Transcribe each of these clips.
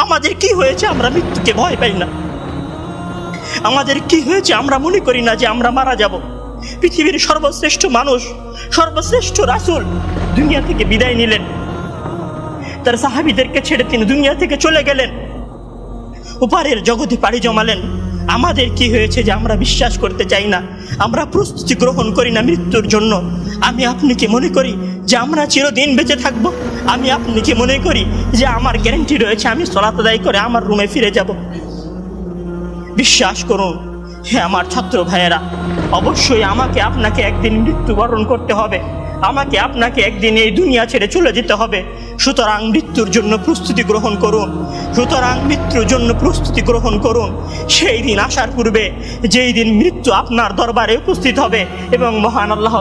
আমাদের কি হয়েছে আমরা মৃত্যুকে ভয় পাই না? আমাদের কি হয়েছে আমরা মনে করি না যে আমরা মারা যাব? পৃথিবীর সর্বশ্রেষ্ঠ মানুষ, সর্বশ্রেষ্ঠ রাসূল দুনিয়া থেকে বিদায় নিলেন, তার সাহাবীদেরকে ছেড়ে তিনি দুনিয়া থেকে চলে গেলেন, ওপারের জগতে পাড়ি জমালেন। আমাদের কি হয়েছে যে আমরা বিশ্বাস করতে চাই না, আমরা প্রস্তুতি গ্রহণ করি না মৃত্যুর জন্য? আমি আপনি কি মনে করি যে আমরা চিরদিন বেঁচে থাকব? আমি আপনি কি মনে করি যে আমার গ্যারান্টি রয়েছে আমি সালাত আদায় করে আমার রুমে ফিরে যাব? বিশ্বাস করুন হ্যাঁ আমার ছাত্র ভাইয়েরা, অবশ্যই আমাকে আপনাকে একদিন মৃত্যুবরণ করতে হবে, আমাকে আপনাকে একদিন এই দুনিয়া ছেড়ে চলে যেতে হবে। সুতরাং মৃত্যুর জন্য প্রস্তুতি গ্রহণ করুন, সুতরাং মৃত্যুর জন্য প্রস্তুতি গ্রহণ করুন। সেই দিন আসার পূর্বে, যেই দিন মৃত্যু আপনার দরবারে উপস্থিত হবে এবং মহান আল্লাহ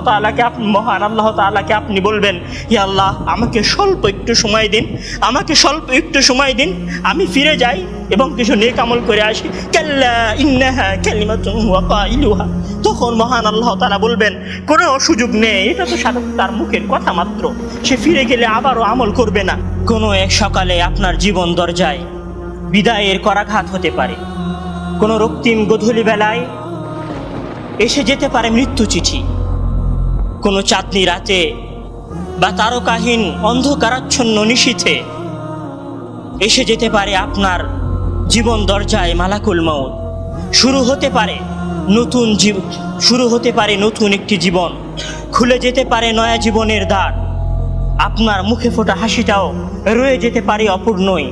তাআলাকে আপনি বলবেন, হে আল্লাহ আমাকে স্বল্প একটু সময় দিন, আমাকে স্বল্প একটু সময় দিন, আমি ফিরে যাই এবং কিছু নেক আমল করে আসি। কাল্লা ইন্নাহা কালিমাতুন ওয়া কাইলুহা। তখন মহান আল্লাহ তাআলা বলবেন কোনো সুযোগ নেই, এটা তো সাধারণ তার মুখের কথা মাত্র, সে ফিরে গেলে আবারও আমল করবে না। কোনো এক সকালে আপনার জীবন দরজায় বিদায়ের করাঘাত হতে পারে, কোনো রক্তিম গোধূলি বেলায় এসে যেতে পারে মৃত্যু চিঠি, কোনো চাঁদনি রাতে বা তারকাহীন অন্ধকারাচ্ছন্ন নিশীথে এসে যেতে পারে আপনার জীবন দরজায় মালাকুল মউত। শুরু হতে পারে নতুন একটি জীবন, খুলে যেতে পারে নয়া জীবনের দ্বার। আপনার মুখে ফোটা হাসিটাও রয়ে যেতে পারে অপূর্ণই।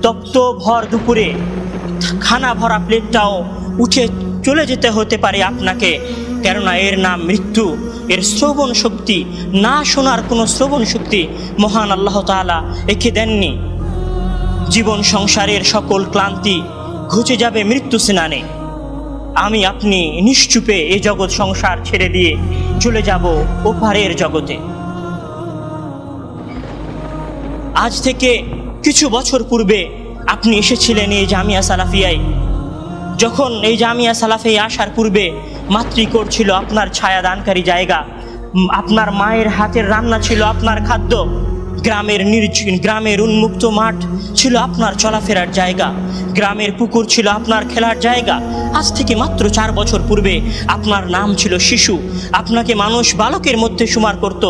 তপ্ত ভর দুপুরে খানা ভরা প্লেটটাও উঠে চলে যেতে হতে পারে আপনাকে, কেননা এর নাম মৃত্যু। এর শ্রবণ শক্তি, না শোনার কোনো শ্রবণ শক্তি মহান আল্লাহ তাআলা একে দেননি। জীবন সংসারের সকল ক্লান্তি ঘুচে যাবে মৃত্যু স্নানে। আমি আপনি নিশ্চুপে এই জগৎ সংসার ছেড়ে দিয়ে চলে যাব ওপারের জগতে। আজ থেকে কিছু বছর পূর্বে আপনি এসেছিলেন এই জামিয়া সালাফিয়ায়। যখন এই জামিয়া সালাফিয়ায় আসার পূর্বে মাতৃকোট ছিল আপনার ছায়াদানকারী জায়গা, আপনার মায়ের হাতের রান্না ছিল আপনার খাদ্য, গ্রামের উন্মুক্ত মাঠ ছিল আপনার চলাফেরার জায়গা, গ্রামের পুকুর ছিল আপনার খেলার জায়গা। আজ থেকে মাত্র 4 বছর পূর্বে আপনার নাম ছিল শিশু, আপনাকে মানুষ বালকের মধ্যে শুমার করত।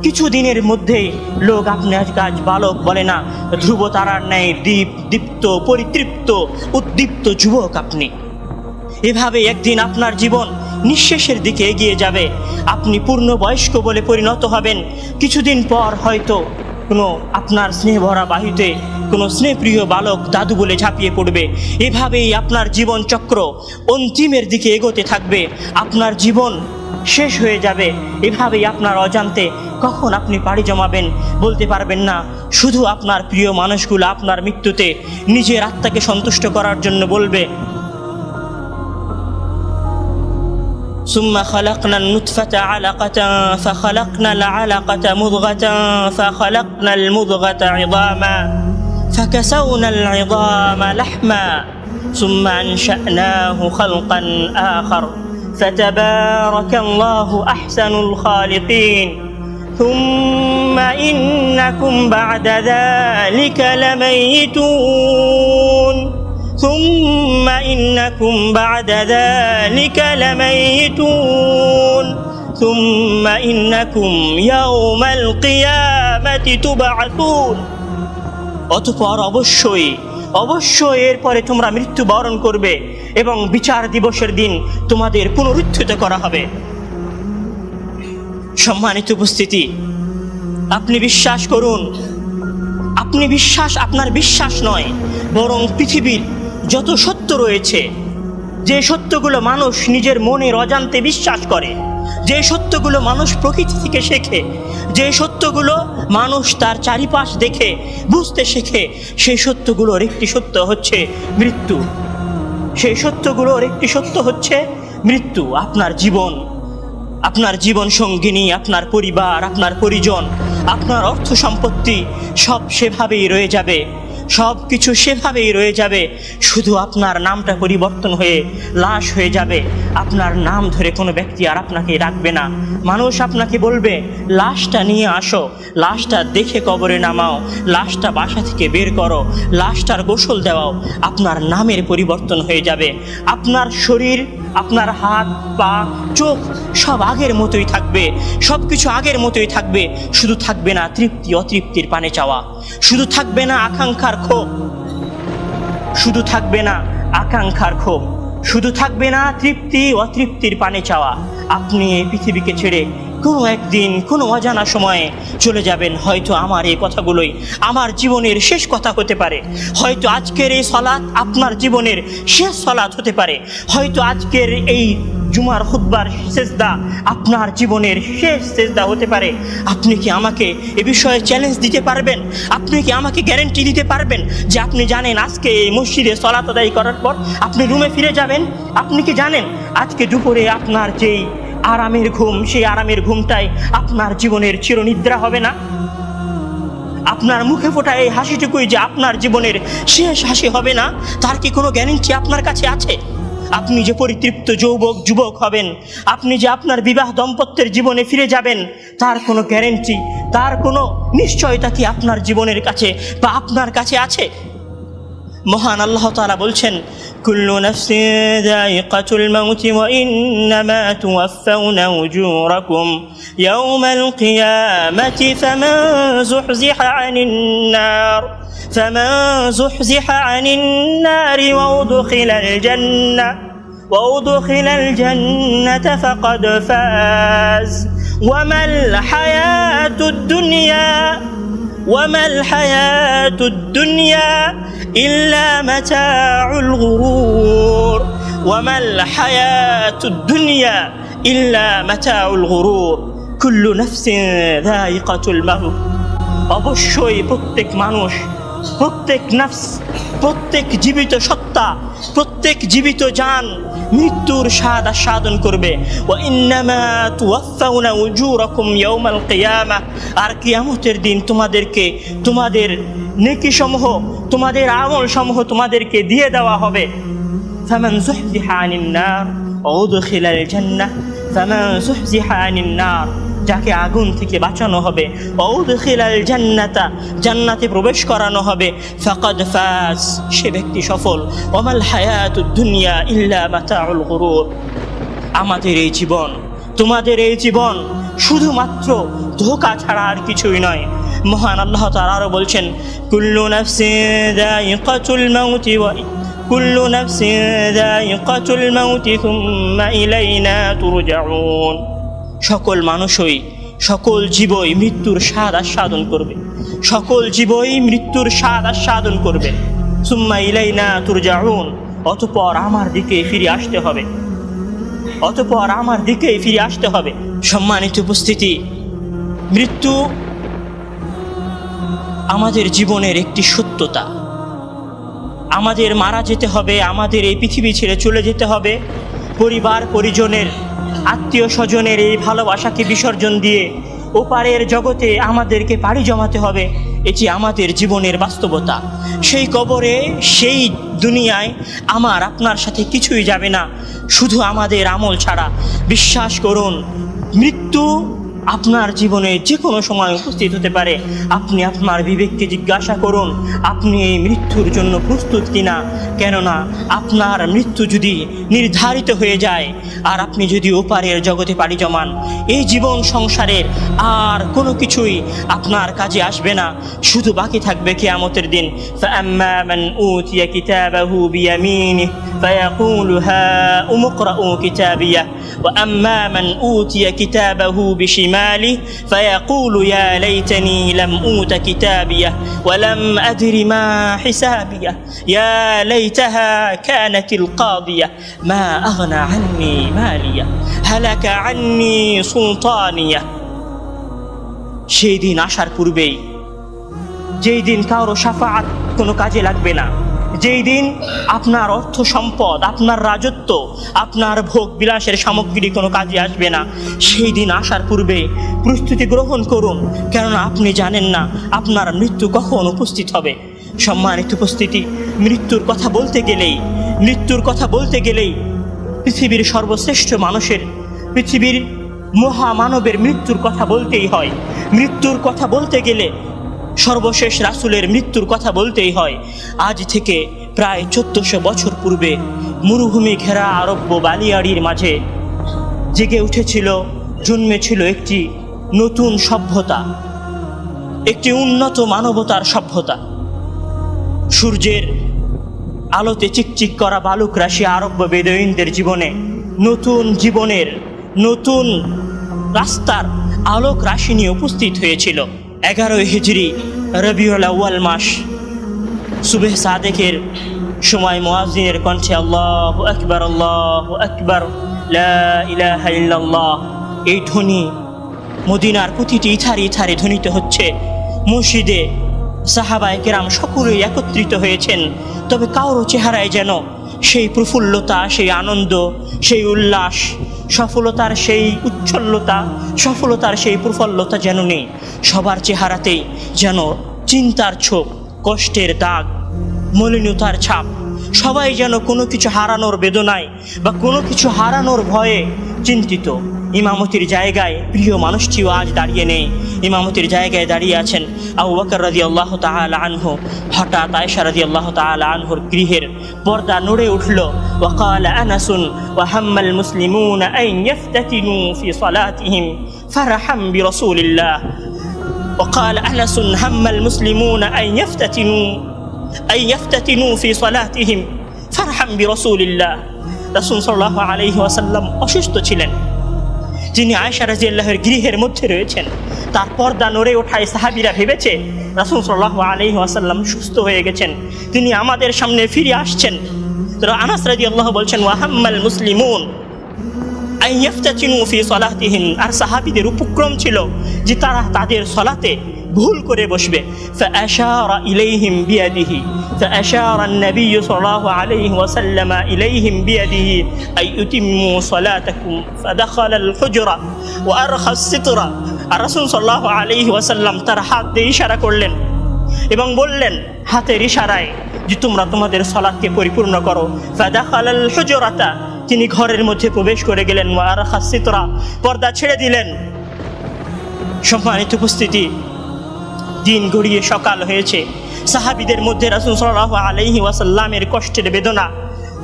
কিছু দিনের মধ্যেই লোক আপনি আজ বালক বলে না, ধ্রুব তারার ন্যায় দীপ্ত পরিতৃপ্ত উদ্দীপ্ত যুবক আপনি। এভাবে একদিন আপনার জীবন নিঃশেষের দিকে এগিয়ে যাবে, আপনি পূর্ণবয়স্ক বলে পরিণত হবেন। কিছুদিন পর হয়তো কোনো আপনার স্নেহ ভরা বাহুতে কোনো স্নেহপ্রিয় বালক দাদু বলে ঝাঁপিয়ে পড়বে। এভাবেই আপনার জীবন চক্র অন্তিমের দিকে এগোতে থাকবে, আপনার জীবন শেষ হয়ে যাবে। এভাবেই আপনার অজান্তে কখন আপনি পাড়ি জমাবেন বলতে পারবেন না। শুধু আপনার প্রিয় মানুষগুলো আপনার মৃত্যুতে নিজের আত্মাকে সন্তুষ্ট করার জন্য বলবে, ثم خلقنا النطفة علقة فخلقنا العلقة مضغة فخلقنا المضغة عظاما فكسونا العظام لحما ثم أنشأناه خلقا آخر فتبارك الله أحسن الخالقين ثم إنكم بعد ذلك لميتون ثم إنكم بعد ذلك لميتون ثم إنكم يوم القيامة تبعثون। অতঃপর অবশ্যই এরপরে তোমরা মৃত্যুবরণ করবে এবং বিচার দিবসের দিন তোমাদের পুনরুত্থিত করা হবে। সম্মানিত উপস্থিতি, আপনি বিশ্বাস করুন, আপনার বিশ্বাস নয়, বরং পৃথিবীর যত সত্য রয়েছে, যে সত্যগুলো মানুষ নিজের মনের অজান্তে বিশ্বাস করে, যে সত্যগুলো মানুষ প্রকৃতি থেকে শেখে, যে সত্যগুলো মানুষ তার চারিপাশ দেখে বুঝতে শেখে, সেই সত্যগুলোর একটি সত্য হচ্ছে মৃত্যু। সেই সত্যগুলোর একটি সত্য হচ্ছে মৃত্যু। আপনার জীবন সঙ্গিনী, আপনার পরিবার, আপনার পরিজন, আপনার অর্থ সম্পত্তি সব সেভাবেই রয়ে যাবে। সব কিছু সেভাবেই রয়ে যাবে, শুধু আপনার নামটা পরিবর্তন হয়ে লাশ হয়ে যাবে। আপনার নাম ধরে কোনো ব্যক্তি আর আপনাকে ডাকবে না। মানুষ আপনাকে বলবে লাশটা নিয়ে আসো, লাশটা দেখে কবরে নামাও, লাশটা বাসা থেকে বের করো, লাশটার গোসল দেওয়াও। আপনার নামের পরিবর্তন হয়ে যাবে। আপনার শরীর, আপনার হাত পা চোখ সব আগের মতোই থাকবে, সব কিছু আগের মতোই থাকবে। শুধু থাকবে না তৃপ্তি অতৃপ্তির পানে চাওয়া, শুধু থাকবে না আকাঙ্ক্ষার ক্ষোভ, শুধু থাকবে না আকাঙ্ক্ষার ক্ষোভ, শুধু থাকবে না তৃপ্তি অতৃপ্তির পানে চাওয়া। আপনি এই পৃথিবীকে ছেড়ে কোনো একদিন কোনো অজানা সময়ে চলে যাবেন। হয়তো আমার এই কথাগুলোই আমার জীবনের শেষ কথা হতে পারে, হয়তো আজকের এই সালাত আপনার জীবনের শেষ সালাত হতে পারে, হয়তো আজকের এই জুমার খুতবার সেজদা আপনার জীবনের শেষ সেজদা হতে পারে। আপনি কি আমাকে এ বিষয়ে চ্যালেঞ্জ দিতে পারবেন? আপনি কি আমাকে গ্যারান্টি দিতে পারবেন যে আপনি জানেন আজকে এই মসজিদে সালাত আদায় করার পর আপনি রুমে ফিরে যাবেন? আপনি কি জানেন আজকে দুপুরে আপনার যেই আরামের ঘুম, সেই আরামের ঘুমটাই আপনার জীবনের চিরনিদ্রা হবে না? আপনার মুখে ফোটা এই হাসিটুকুই যে আপনার জীবনের শেষ হাসি হবে না, তার কি কোনো গ্যারান্টি আপনার কাছে আছে? আপনি যে পরিতৃপ্ত যুবক হবেন, আপনি যে আপনার বিবাহ দম্পত্যের জীবনে ফিরে যাবেন, তার কোনো গ্যারান্টি, তার কোনো নিশ্চয়তা কি আপনার জীবনের কাছে বা আপনার কাছে আছে? মহান আল্লাহ তাআলা বলছেন, কুল্লু নাফসিন যায়িকাতুল মাউত ওয়া ইন্নামা তুওয়াফাউনা উজুরাকুম ইয়াওমাল কিয়ামাতি ফামান যুহজিহা আনিন নার ওয়া উদখিলাল জান্নাতা ফাকাদ ফাজ ওয়া মাল হায়াতুদ দুনিয়া إلا متاع الغرور وما الحياة الدنيا إلا متاع الغرور كل نفس ذائقة الموت। অবশ্যই প্রত্যেক মানুষ, প্রত্যেক নফস, প্রত্যেক জীবিত সত্তা, প্রত্যেক জীবিত জান মৃত্যুর স্বাদ আস্বাদন করবে। ওয়া ইন্নামা তুওয়াফাউনা উজুরাকুম ইয়াওমাল কিয়ামাহ, আর কিয়ামতের দিন তোমাদেরকে তোমাদের নেকি সমূহ, তোমাদের আমল সমূহ তোমাদেরকে দিয়ে দেওয়া হবে। ফামান যুহজিহা আনিন নার ওয়া উদখিলাল জান্নাহ, ফামান যুহজিহা আনিন নার, যাকে আগুন থেকে বাঁচানো হবে, ওয়া উদখিলাল জান্নাতা, জান্নাতে প্রবেশ করানো হবে, ফাকাদ ফাজ, সে ব্যক্তি সফল। ওয়া মাল হায়াতুদ দুনিয়া ইল্লা মাতাউল গুরুর। আমাদের এই জীবন, তোমাদের এই জীবন শুধুমাত্র ধোঁকা ছাড়া আর কিছুই নয়। মহান আল্লাহ তাআলা আরো বলছেন, কুল্লু নাফসিন যায়িকাতুল মাউতি ওয়া কুল্লু নাফসিন যায়িকাতুল মাউতি সুম্মা ইলাইনা তুরজাউন। সকল মানুষই, সকল জীবই মৃত্যুর স্বাদ আস্বাদন করবে, সকল জীবই মৃত্যুর স্বাদ আস্বাদন করবে। সুম্মা ইলাইনা তুরজাউন, অতঃপর আমার দিকে ফিরে আসতে হবে, অতঃপর আমার দিকে ফিরে আসতে হবে। সম্মানিত উপস্থিতি, মৃত্যু আমাদের জীবনের একটি সত্যতা। আমাদের মারা যেতে হবে, আমাদের এই পৃথিবী ছেড়ে চলে যেতে হবে। পরিবার পরিজনের, আত্মীয় স্বজনের এই ভালোবাসাকে বিসর্জন দিয়ে ওপারের জগতে আমাদেরকে পাড়ি জমাতে হবে। এটি আমাদের জীবনের বাস্তবতা। সেই কবরে, সেই দুনিয়ায় আমার আপনার সাথে কিছুই যাবে না, শুধু আমাদের আমল ছাড়া। বিশ্বাস করুন, মৃত্যু আপনার জীবনে যে কোনো সময় উপস্থিত হতে পারে। আপনি আপনার বিবেককে জিজ্ঞাসা করুন, আপনি এই মৃত্যুর জন্য প্রস্তুত কিনা। কেননা আপনার মৃত্যু যদি নির্ধারিত হয়ে যায় আর আপনি যদি ওপারের জগতে পাড়ি জমান, এই জীবন সংসারের আর কোনো কিছুই আপনার কাজে আসবে না। শুধু বাকি থাকবে কিয়ামতের দিন। ফাআম্মা মান উতিয়া কিতাবাহু বিয়ামিনিহি ফায়াকুলু হাউম ইকরাউ কিতাবিয়াহ ওয়া আম্মা মান উতিয়া কিতাবাহু বিশিমালিহি ফায়াকুলু ইয়া লাইতানি লাম উতা কিতাবিয়াহ ওয়া লাম আদরি মা হিসাবিয়াহ ইয়া লাইতাহা কানাতিল কাদিয়াহ মা আগনা আন্নি মালিয়া হালাকা আন্নি সুলতানিয়া। সেই দিন আসার পূর্বেই, যেই দিন কারো শাফাআত কোনো কাজে লাগবে না, যেই দিন আপনার অর্থ সম্পদ, আপনার রাজত্ব, আপনার ভোগ বিলাসের সামগ্রী কোনো কাজে আসবে না, সেই দিন আসার পূর্বে প্রস্তুতি গ্রহণ করুন। কেননা আপনি জানেন না আপনার মৃত্যু কখন উপস্থিত হবে। সম্মানিত উপস্থিতি, মৃত্যুর কথা বলতে গেলেই পৃথিবীর সর্বশ্রেষ্ঠ মানুষের, পৃথিবীর মহামানবের মৃত্যুর কথা বলতেই হয়। মৃত্যুর কথা বলতে গেলে সর্বশেষ রাসূলের মৃত্যুর কথা বলতেই হয়। আজ থেকে প্রায় 1400 বছর পূর্বে মরুভূমি ঘেরা আরব্য বালিয়াড়ির মাঝে জেগে উঠেছিল, জন্মেছিল একটি নতুন সভ্যতা, একটি উন্নত মানবতার সভ্যতা। সূর্যের আলোতে চিকচিক করা বালুক রাশি আরব্য বেদুইনদের জীবনে জীবনের নতুন রাস্তার আলোক রাশি নিয়ে উপস্থিত হয়েছিল। 11 হিজরি রবিউল আউয়াল মাস, সুবহ সাদেকের সময় মুয়াজ্জিনের কণ্ঠে আল্লাহু আকবার, আল্লাহু আকবার, লা ইলাহা ইল্লাল্লাহ, এই ধ্বনি মদিনার প্রতিটি ইথারে ধ্বনিত হচ্ছে। মসজিদে সাহাবায়ে কেরাম সকলেই একত্রিত হয়েছেন, তবে কারো চেহারায় যেন সেই প্রফুল্লতা, সেই আনন্দ, সেই উল্লাস, সফলতার সেই উচ্ছ্বলতা, সফলতার সেই প্রফুল্লতা যেন নেই। সবার চেহারাতেই যেন চিন্তার ছোপ, কষ্টের দাগ, মলিনতার ছাপ। সবাই যেন কোনো কিছু হারানোর বেদনায় বা কোনো কিছু হারানোর ভয়ে চিন্তিত। ইমামতির জায়গায় প্রিয় মানুষটিও আজ দাঁড়িয়ে নেই, ইমামতির জায়গায় দাঁড়িয়ে আছেন আবু বকর রাদিয়াল্লাহু তাআলা আনহু। হঠাৎ আয়েশা রাদিয়াল্লাহু তাআলা আনহুর গৃহের পর্দা নড়ে উঠল। ওয়াকালা আনাসুন ওয়া হাম্মাল মুসলিমুনা আন ইফতাতিনু ফি সালাতিহিম ফারহাম বিরাসূলিল্লাহ। ওয়াকালা আনাসুন হাম্মাল মুসলিমুনা আন ইফতাতিনু ফি সালাতিহিম ফারহাম বিরাসূলিল্লাহ। রাসূল সাল্লাল্লাহু আলাইহি ওয়াসাল্লাম অসুস্থ ছিলেন। যিনি আয়েশা রাদিয়াল্লাহুর গৃহের মধ্যে রয়েছেন, তার পর্দা নড়ে ওঠায় সাহাবীরা ভেবেছে রাসূল সাল্লাল্লাহু আলাইহি ওয়াসাল্লাম সুস্থ হয়ে গেছেন, তিনি আমাদের সামনে ফিরে আসছেন। তো আনাস রাদিয়াল্লাহু বলছেন ওয়া হাম্মাল মুসলিমুন আন ইফতাতিনু ফি সালাতিহিম, আর সাহাবীদের উপক্রম ছিল যে তারা তাদের সালাতে ভুল করে বসবে। ফাআশারা ইলাইহিম বিয়াদিহি, فأشار النبي صلى الله عليه وسلم إليهم بيده أي أتموا صلاتكم فدخل الحجرة وأرخى الستر। الرسول صلى الله عليه وسلم তার হাত দিয়ে ইশারা করলেন এবং বললেন হাতের ইশারায় যে তোমরা তোমাদের সালাতকে পরিপূর্ণ করো। فدخل الحجرة, তিনি ঘরের মধ্যে প্রবেশ করে গেলেন। وأرخى الستر, পর্দা ছেড়ে দিলেন। সম্মানিত উপস্থিতি, দিন গড়িয়ে সকাল হয়েছে। সাহাবীদের মধ্যে রাসূল সাল্লাল্লাহু আলাইহি ওয়াসাল্লামের কষ্টের বেদনা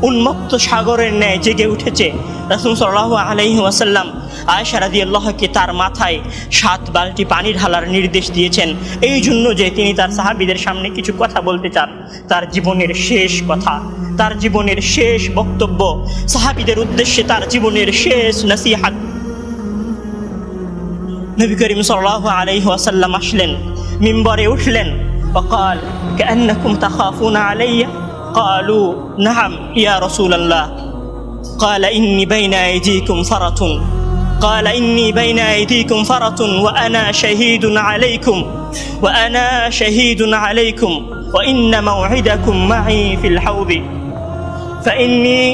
উন্মত্ত সাগরের ন্যায় জেগে উঠেছে। রাসূল সাল্লাল্লাহু আলাইহি ওয়াসাল্লাম আয়েশা রাদিয়াল্লাহুকে তার মাথায় 7 বালতি পানি ঢালার নির্দেশ দিয়েছেন, এই জন্য যে তিনি তার সাহাবীদের সামনে কিছু কথা বলতে চান, তার জীবনের শেষ কথা, তার জীবনের শেষ বক্তব্য, সাহাবীদের উদ্দেশ্যে তার জীবনের শেষ নসিহত। নবী করিম সাল্লাল্লাহু আলাইহি ওয়াসাল্লাম আসলেন, মিম্বরে উঠলেন। وقال كأنكم تخافون علي؟ قالوا نعم يا رسول الله. قال إني بين أيديكم فرط، قال إني بين أيديكم فرط وأنا شهيد عليكم وإن موعدكم معي في الحوض فإني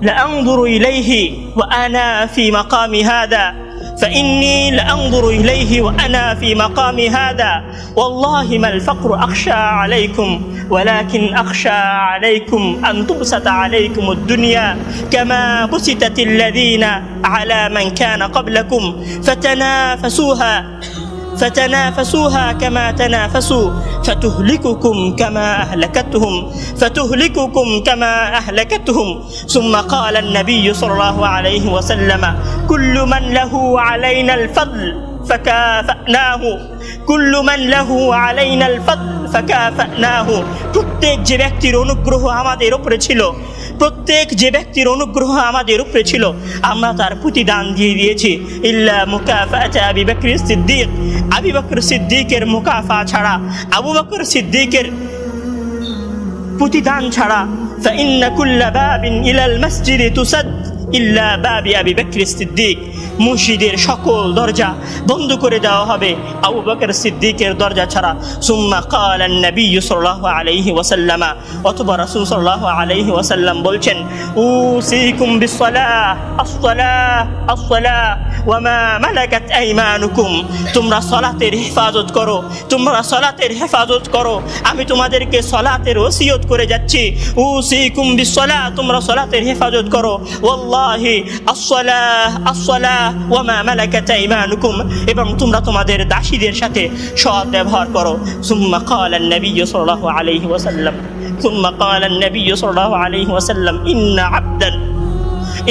لأنظر إليه وأنا في مقام هذا في مقام هذا والله ما الفقر أخشى عليكم ولكن أخشى عليكم أن تبسط عليكم الدنيا كما بسطت الذين على من كان قبلكم فتنافسوها كما تنافسوا فتهلككم كما أهلكتهم. ثم قال النبي صلى الله عليه وسلم كل من له علينا الفضل فكافأناه. প্রত্যেক যে ব্যক্তির অনুগ্রহ আমাদের উপরে ছিল, আমরা তার প্রতিদান দিয়ে দিয়েছি। ইল্লা মুকাফাতা আবি বকর সিদ্দিক, আবু বকর সিদ্দিকের মুকাফা ছাড়া, আবু বকর সিদ্দিকের প্রতিদান ছাড়া। ফাইন্না কুল্লা বাবিন ইলাল মসজিদি তুসাদ ইল্লা বাবি আবি বকর সিদ্দিক, মসজিদের সকল দরজা বন্ধ করে দেওয়া হবে আবু বকর সিদ্দিকের দরজা ছাড়া। সুম্মা ক্বালা নবী সাল্লাল্লাহু আলাইহি ওয়াসাল্লাম, অথবা রাসূল সাল্লাল্লাহু আলাইহি ওয়াসাল্লাম বলছেন উসিকুম বিসসালাহ, আসসালাহ ওয়ামা মালাকাত আইমানুকুম, তোমরা সালাতের হেফাজত করো, তোমরা সালাতের হেফাজত করো। আমি তোমাদেরকে সালাতের ওসিয়ত করে যাচ্ছি, উসিকুম বিসসালাহ, তোমরা সালাতের হেফাজত করো। ওয়াল্লাহি আসসালাহ আসসালাহ ওয়ামা মালাকাত আইমানুকুম, এবং তোমরা তোমাদের দাসীদের সাথে সৎ ব্যবহার করো। সুম্মা ক্বালা an-নবী সাল্লাল্লাহু আলাইহি ওয়াসাল্লাম, সুম্মা ক্বালা an-নবী সাল্লাল্লাহু আলাইহি ওয়াসাল্লাম,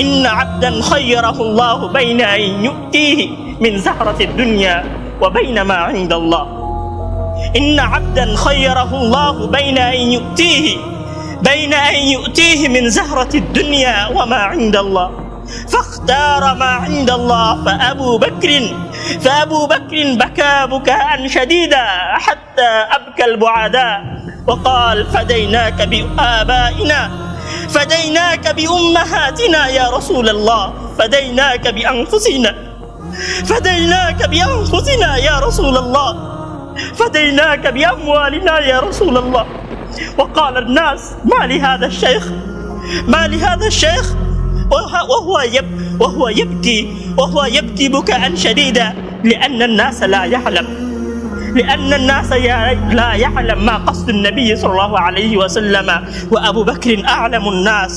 ইন্না আবদান খায়্যারাহু আল্লাহু বাইনা আন ইউতিহি মিন যাহরাতিদ দুনিয়া ওয়া বাইনা মা ইনদাল্লাহ। ইন্না আবদান খায়্যারাহু আল্লাহু বাইনা আন ইউতিহি মিন যাহরাতিদ দুনিয়া ওয়া মা ইনদাল্লাহ فاختار ما عند الله فأبو بكر بكى بكاء شديدا حتى أبكى البعداء وقال فديناك بآبائنا فديناك بأمهاتنا يا رسول الله فديناك بأنفسنا يا رسول الله فديناك بأموالنا يا رسول الله. وقال الناس ما لهذا الشيخ وهو يبكي بكاء شديدا لأن الناس لا يعلم ما قصد النبي صلى الله عليه وسلم وأبو بكر أعلم الناس.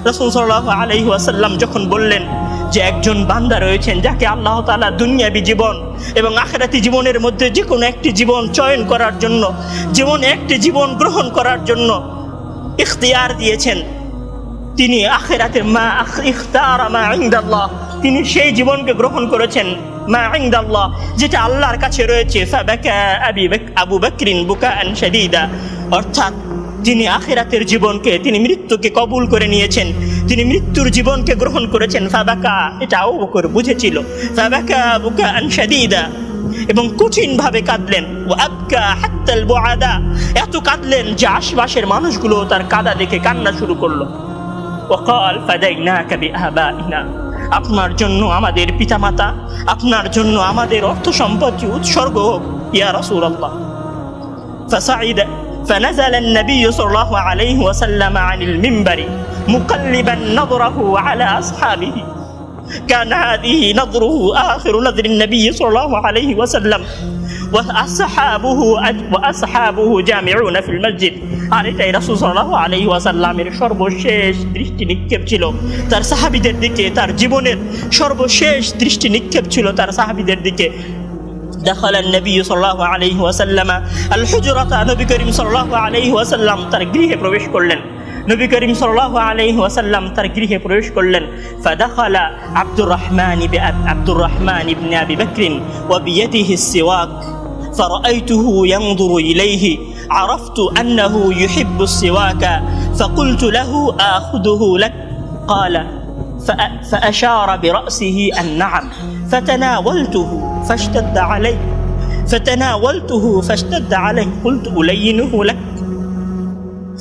রাসূল সাল্লাল্লাহু আলাইহি ওয়াসাল্লাম যখন বললেন যে একজন বান্দা রয়েছেন যাকে আল্লাহ তাআলা দুনিয়াবী জীবন এবং আখিরাতি জীবনের মধ্যে যে কোনো একটি জীবন চয়ন করার জন্য, একটি জীবন গ্রহণ করার জন্য ইখতিয়ার দিয়েছেন, তিনি আখিরাতের ইখতারা মা ইনদাল্লাহ, তিনি সেই জীবনকে গ্রহণ করেছেন মা ইনদাল্লাহ, যেটা আল্লাহর কাছে রয়েছে। ফাবাকা আবু বকরিন বুকাআন শাদীদা, অর্থাৎ তিনি আখিরাতের জীবনকে, তিনি মৃত্যুকে কবুল করে নিয়েছেন, তিনি মৃত্যুর জীবনকে গ্রহণ করেছেন। ফাবাকা, এটা আবু বকর বুঝেছিল, ফাবাকা বুকাআন শাদীদা, এবং কঠিন ভাবে কাঁদলেন। ওয়া আবকা হাত্তাল বুআদা, এত কাঁদলেন যে আশপাশের মানুষগুলো তার কাঁদা দেখে কান্না শুরু করলো। ওয়াকাল ফাদাইনাকা বিআবাইনা, আপনার জন্য আমাদের পিতামাতা, আপনার জন্য আমাদের অর্থ সম্পত্তি উৎসর্গ হোক ইয়া রাসূলুল্লাহ। ফাসাইদা فنزل النبي صلى الله عليه وسلم عن المنبر مقلبا نظره على أصحابه، كان هذه نظره آخر نظر النبي صلى الله عليه وسلم وأصحابه جامعون في المسجد। আর এটাই রাসূল সাল্লাল্লাহু আলাইহি ওয়াসাল্লামের সর্বশেষ দৃষ্টি নিক্ষেপ ছিল তার সাহাবীদের দিকে, তার জীবনের সর্বশেষ দৃষ্টি নিক্ষেপ ছিল তার সাহাবীদের দিকে। دخل النبي صلى الله عليه وسلم الحجرة، নবী করিম সাল্লাল্লাহু আলাইহি ওয়াসাল্লাম তার গৃহে প্রবেশ করলেন। নবী করিম সাল্লাল্লাহু আলাইহি ওয়াসাল্লাম তার গৃহে প্রবেশ করলেন। فدخل عبد الرحمن بن أبي بكر وبيده السواك فرأيته ينظر إليه، عرفت أنه يحب السواك فقلت له آخذه لك، قال فأشار برأسه النعم، فتناولته فاشتد عليه قلت ألينه لك،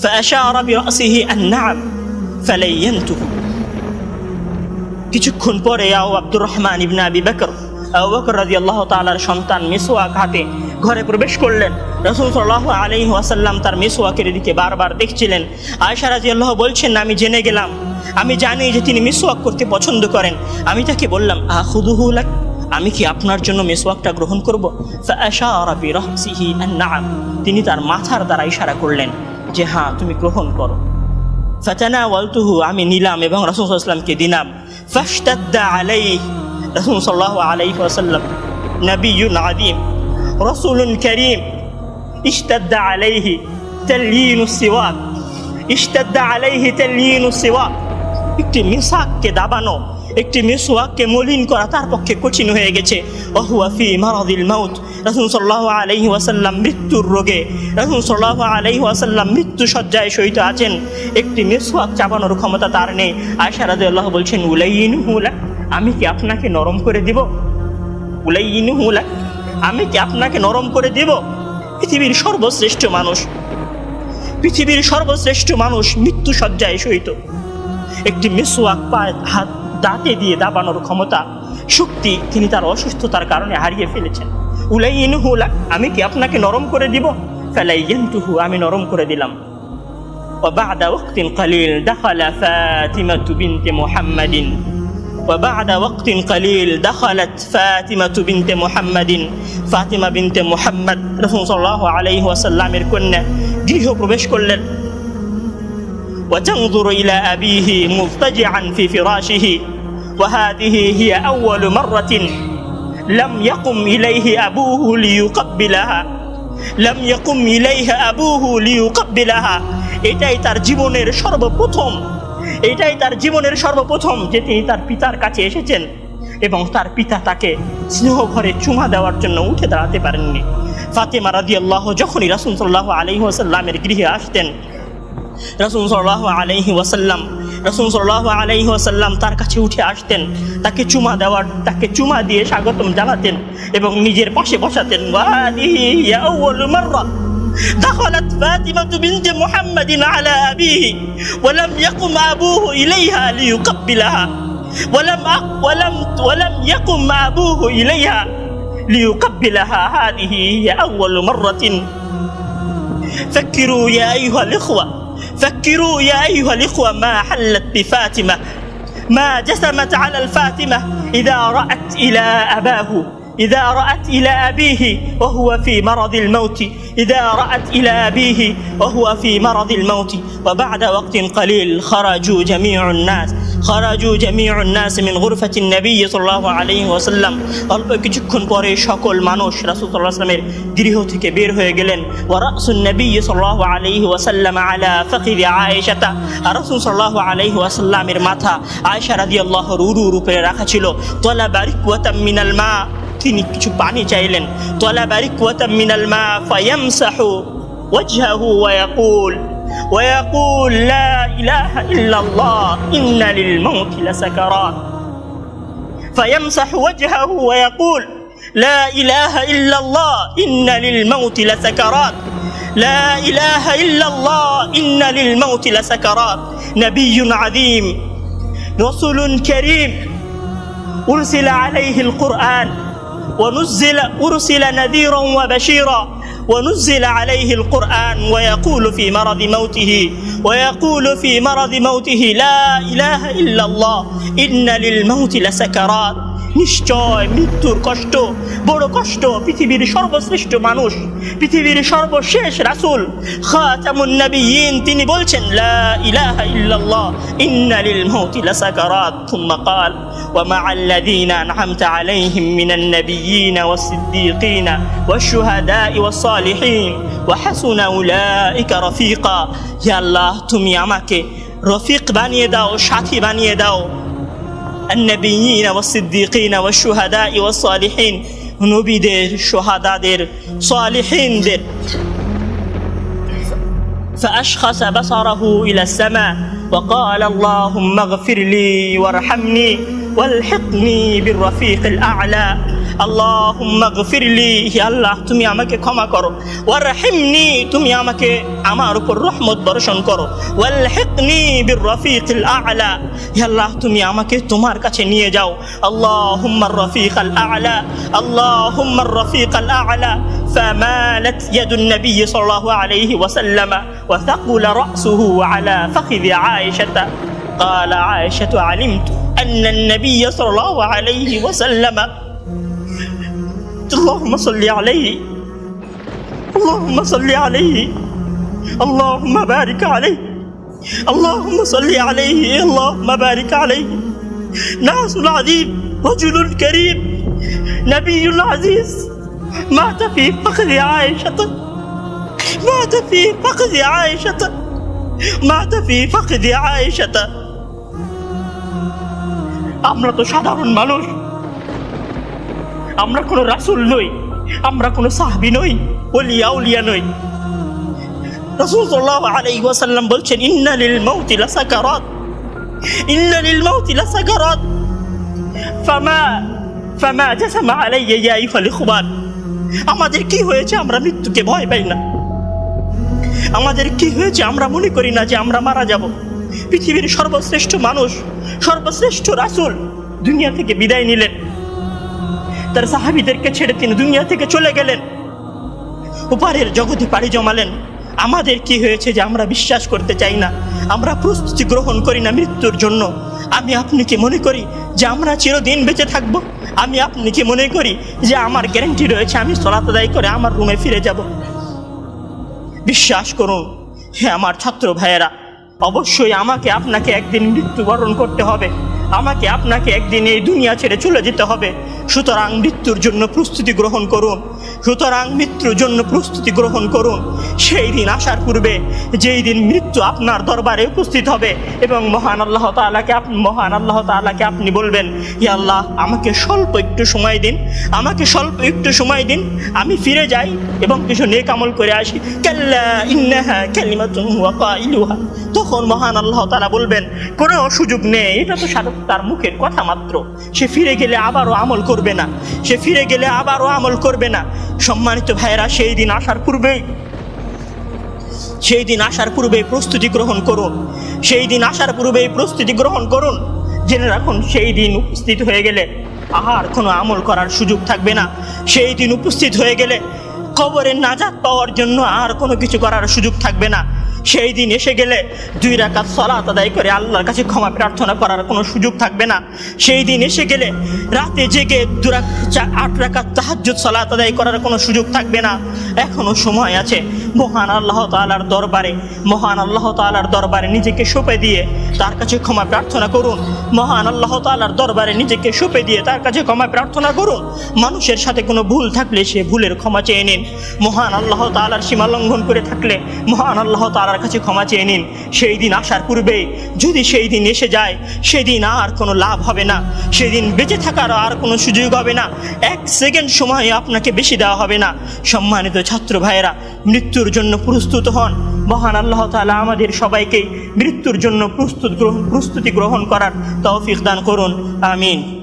فأشار برأسه النعم فلينته। কিছুক্ষণ পরে আব্দুর রহমান ইবনে আবি বকর, আবু বকর রাদিয়াল্লাহু তাআলার সন্তান মিসওয়াক হাতে ঘরে প্রবেশ করলেন। রাসূল সাল্লাল্লাহু আলাইহি ওয়াসাল্লাম তার মিসওয়াকের দিকে বারবার দেখছিলেন। আয়েশা রাদিয়াল্লাহু বলছেন, আমি জেনে গেলাম, আমি জানি যে তিনি মিসওয়াক করতে পছন্দ করেন। আমি তাকে বললাম, আখুযুহু লাক, আমি কি আপনার জন্য মিসওয়াকটা গ্রহণ করব? ফাআশারা বিরাহসিহি আন-না'ম, তিনি তার মাথার দ্বারা ইশারা করলেন যে হ্যাঁ তুমি গ্রহণ করো। ফাতানাওয়ালতুহু, আমি নিলাম এবং রাসূল সাল্লাল্লাহু আলাইহি ওয়াসাল্লামকে দিলাম। ফাশতাদ্দা আলাইহি, রাসূল সাল্লাল্লাহু আলাইহি ওয়াসাল্লাম নবিয়্যুন আযীম রাসূলুন কারীম, ইশতাদ্দা আলাইহি তালয়িনুস সিওয়াক, ইশতাদ্দা আলাইহি তালয়িনুস সিওয়াক, একটি মিসওয়াককে দাবানো, একটি মিসওয়াককে মলিন করা তার পক্ষে কঠিন হয়ে গেছে। ওহুয়া ফি মারাদিল মাউত, রাসূল সাল্লাল্লাহু আলাইহি ওয়াসাল্লাম মৃত্যুর রোগে, রাসূল সাল্লাল্লাহু আলাইহি ওয়াসাল্লাম মৃত্যু শয্যায় শয়িত আছেন, একটি মিসওয়াক চাবানোর ক্ষমতা তার নেই। আয়েশা রাদিয়াল্লাহু বলছেন, উলাইনুহু লাক, আমি কি আপনাকে নরম করে দিব? উলাইনুহু লাক, আমি কি আপনাকে নরম করে দিব? পৃথিবীর সর্বশ্রেষ্ঠ মানুষ মৃত্যু শয্যায় শয়িত, একটি মিসওয়াক হাত দাঁতে দিয়ে দাবানোর ক্ষমতা, শক্তি তিনি তার অসুস্থতার কারণে হারিয়ে ফেলেছেন। উলাইনুহু লাক, আমি কি আপনাকে নরম করে দিব? ফালাইয়ানতুহু, আমি নরম করে দিলাম। ওয়া বা'দা ওয়াক্তিন কালিল দাখালা ফাতিমাতু বিনতে মুহাম্মাদিন وبعد وقت قليل دخلت فاطمة بنت محمد ফাতিমা বিনতে মুহাম্মদ রাসূল সাল্লাল্লাহু আলাইহি ওয়াসাল্লামের কন্যা গৃহ প্রবেশ করলেন وتنظر إلى أبيه مضطجعا في فراشه وهذه هي أول مرة لم يقم إليه أبوه ليقبلها لم يقم إليها أبوه ليقبلها এটাই তার জীবনের সর্বপ্রথম যে তিনি তার পিতার কাছে এসেছেন এবং তার পিতা তাকে স্নেহ ভরে চুমা দেওয়ার জন্য উঠে দাঁড়াতে পারেননি। ফাতেমা রাদিয়াল্লাহু যখনই রাসূল সাল্লাল্লাহু আলাইহি ওয়াসাল্লামের গৃহে আসতেন, রাসূল সাল্লাল্লাহু আলাইহি ওয়াসাল্লাম তার কাছে উঠে আসতেন, তাকে চুমা দিয়ে স্বাগতম জানাতেন এবং নিজের পাশে বসাতেন। ওয়াহাদিহি ইয়া আউয়ালু মাররা دخلت فاطمة بنت محمد على أبيه ولم يقم أبوه إليها ليقبلها ولم يقم أبوه إليها ليقبلها هذه هي أول مرة فكروا يا أيها الإخوة ما حلت بفاطمة ما جسمت على الفاطمة إذا رأت إلى أبيه وهو في مرض الموت وبعد وقت قليل خرجوا جميع الناس من غرفة النبي صلى الله عليه وسلم অল্প কিছুক্ষণ পরে সকল মানুষ রাসূল সাল্লাল্লাহু আলাইহি ওয়াসাল্লামের গৃহ থেকে বের হয়ে গেলেন। ورأس النبي صلى الله عليه وسلم على فخذ عائشة রাসূল সাল্লাল্লাহু আলাইহি ওয়াসাল্লামের মাথা আয়েশা রাদিয়াল্লাহু রুরুর উপরে রাখা ছিল। طلب ركوة من الماء তিনি কিছু পানি চাইলেন। طلب ركوة من الماء فيمسح وجهه ويقول لا إله إلا الله إن للموت لسكرات فيمسح وجهه ويقول لا إله إلا الله إن للموت لسكرات لا إله إلا الله إن للموت لسكرات نبي عظيم رسول كريم أرسل عليه القرآن أرسل نذيرا وبشيرا ونزل عليه القرآن ويقول في مرض موته لا إله إلا الله إن للموت لسكرات নিশ্চয় মৃত্যুর কষ্ট বড় কষ্ট। পৃথিবীর সর্বশ্রেষ্ঠ মানুষ, পৃথিবীর সর্বশেষ রাসূল খাতামুন নবিয়্যিন তিনি বলছেন লা ইলাহা ইল্লাল্লাহ ইন্না লিল মাউতি লাসাকারাত থুম্মা ক্বাল ওয়া মা'আল্লাযীনা আন'আমতা আলাইহিম মিনান নাবিয়্যিন ওয়াস-সিদ্দীকিন ওয়াশ-শুহাদা'i ওয়াস-সালিহিন ওয়া হাসুনা উলাইকা রাফীকা। হে আল্লাহ তুমি আমাকে রফিক বানিয়ে দাও, সাথী বানিয়ে দাও النبيين والصديقين والشهداء والصالحين নবীদের, শাহাদাদের, সালিহিনদের। فأشخص بصره إلى السماء وقال اللهم اغفر لي وارحمني والحقني بالرفيق الأعلى اللهم اغفر لي يا الله তুমি আমাকে ক্ষমা করো ওয়ারহামনি তুমি আমাকে আমার উপর রহমত বর্ষণ করো ওয়ালহিকনি বিররফিকিল আ'লা ইয়া আল্লাহ তুমি আমাকে তোমার কাছে নিয়ে যাও আল্লাহুম্মার রফিকাল আ'লা আল্লাহুম্মার রফিকাল আ'লা فمالت يد النبي صلى الله عليه وسلم وثقل رأسه على فخذ عائشة قال عائشة علمت أن النبي صلى الله عليه وسلم اللهم صل عليه اللهم صل عليه اللهم بارك عليه اللهم صل عليه اللهم بارك عليه ناس عظيم رجل كريم نبي عزيز مات في فخذ عائشة مات في فخذ عائشة مات في فخذ عائشة আমরা তো সাধারণ মানুষ, আমরা কোনো রাসূল নই, আমরা কোনো সাহাবী নই, ওলিয়া নই। রাসূল সাল্লাল্লাহু আলাইহি ওয়াসাল্লাম বলছেন ইন্না লিল মাউতি লাসাকারাত ফামা জাসামা আলাইয়া ইয়া আইয়ুহাল ইখওয়ান। আমাদের কি হয়েছে আমরা মৃত্যুকে ভয় পাই না? আমাদের কি হয়েছে আমরা মনে করি না যে আমরা মারা যাব? পৃথিবীর সর্বশ্রেষ্ঠ মানুষ, সর্বশ্রেষ্ঠ রাসূল দুনিয়া থেকে বিদায় নিলেন, তার সাহাবীদেরকে ছেড়ে তিনি দুনিয়া থেকে চলে গেলেন, উপরের জগতে পাড়ি জমালেন। আমাদের কি হয়েছে যে আমরা বিশ্বাস করতে চাই না, আমরা প্রস্তুতি গ্রহণ করি না মৃত্যুর জন্য? আমি আপনি কি মনে করি যে আমরা চিরদিন বেঁচে থাকব? আমি আপনি কি মনে করি যে আমার গ্যারান্টি রয়েছে আমি সালাত আদায় করে আমার রুমে ফিরে যাব? বিশ্বাস করুন হে আমার ছাত্র ভাইয়েরা, অবশ্যই আমাকে আপনাকে একদিন মৃত্যুবরণ করতে হবে, আমাকে আপনাকে একদিন এই দুনিয়া ছেড়ে চলে যেতে হবে। সুতরাং মৃত্যুর জন্য প্রস্তুতি গ্রহণ করুন, সুতরাং মৃত্যুর জন্য প্রস্তুতি গ্রহণ করুন। সেই দিন আসার পূর্বে, যেই দিন মৃত্যু আপনার দরবারে উপস্থিত হবে এবং মহান আল্লাহ তাআলাকে আপনি বলবেন, ইয়া আল্লাহ, আমাকে স্বল্প একটু সময় দিন, আমাকে স্বল্প একটু সময় দিন, আমি ফিরে যাই এবং কিছু নেক আমল করে আসি। কাল্লা ইন্নাহা কালিমাতুন ওয়া কাইলুহা। তখন মহান আল্লাহ তাআলা বলবেন, কোনো সুযোগ নেই, এটা তো তার মুখের কথা মাত্র, সে ফিরে গেলে আবারও আমল করবে না, সে ফিরে গেলে আবারও আমল করবে না। সম্মানিত ভাইয়েরা, সেই দিন আসার পূর্বেই প্রস্তুতি গ্রহণ করুন, সেই দিন আসার পূর্বেই প্রস্তুতি গ্রহণ করুন। জেনে রাখুন, সেই দিন উপস্থিত হয়ে গেলে আর কোনো আমল করার সুযোগ থাকবে না। সেই দিন উপস্থিত হয়ে গেলে কবরের নাজাত পাওয়ার জন্য আর কোনো কিছু করার সুযোগ থাকবে না। সেই দিন এসে গেলে 2 রাকাত সালাত আদায় করে আল্লাহর কাছে ক্ষমা প্রার্থনা করার কোনো সুযোগ থাকবে না। সেই দিন এসে গেলে রাতে জেগে 8 রাকাত তাহাজ্জুদ সালাত আদায় করার কোনো সুযোগ থাকবে না। এখনো সময় আছে। মহান আল্লাহ তাআলার দরবারে নিজেকে সঁপে দিয়ে তার কাছে ক্ষমা প্রার্থনা করুন। মহান আল্লাহ তাআলার দরবারে নিজেকে সঁপে দিয়ে তার কাছে ক্ষমা প্রার্থনা করুন। মানুষের সাথে কোনো ভুল থাকলে সে ভুলের ক্ষমা চেয়ে নিন। মহান আল্লাহ তাআলার সীমা লঙ্ঘন করে থাকলে মহান আল্লাহ তাআলার কাছে ক্ষমা চেয়ে নিন। সেই দিন আসার পূর্বে যদি সেই দিন এসে যায়, সেদিন আর কোনো লাভ হবে না, সেদিন বেঁচে থাকার আর কোনো সুযোগ হবে না, 1 সেকেন্ড সময় আপনাকে বেশি দেওয়া হবে না। সম্মানিত ছাত্র ভাইয়েরা, মৃত্যুর জন্য প্রস্তুত হন। মহান আল্লাহ তাআলা আমাদের সবাইকে মৃত্যুর জন্য প্রস্তুতি গ্রহণ করার তৌফিক দান করুন। আমিন।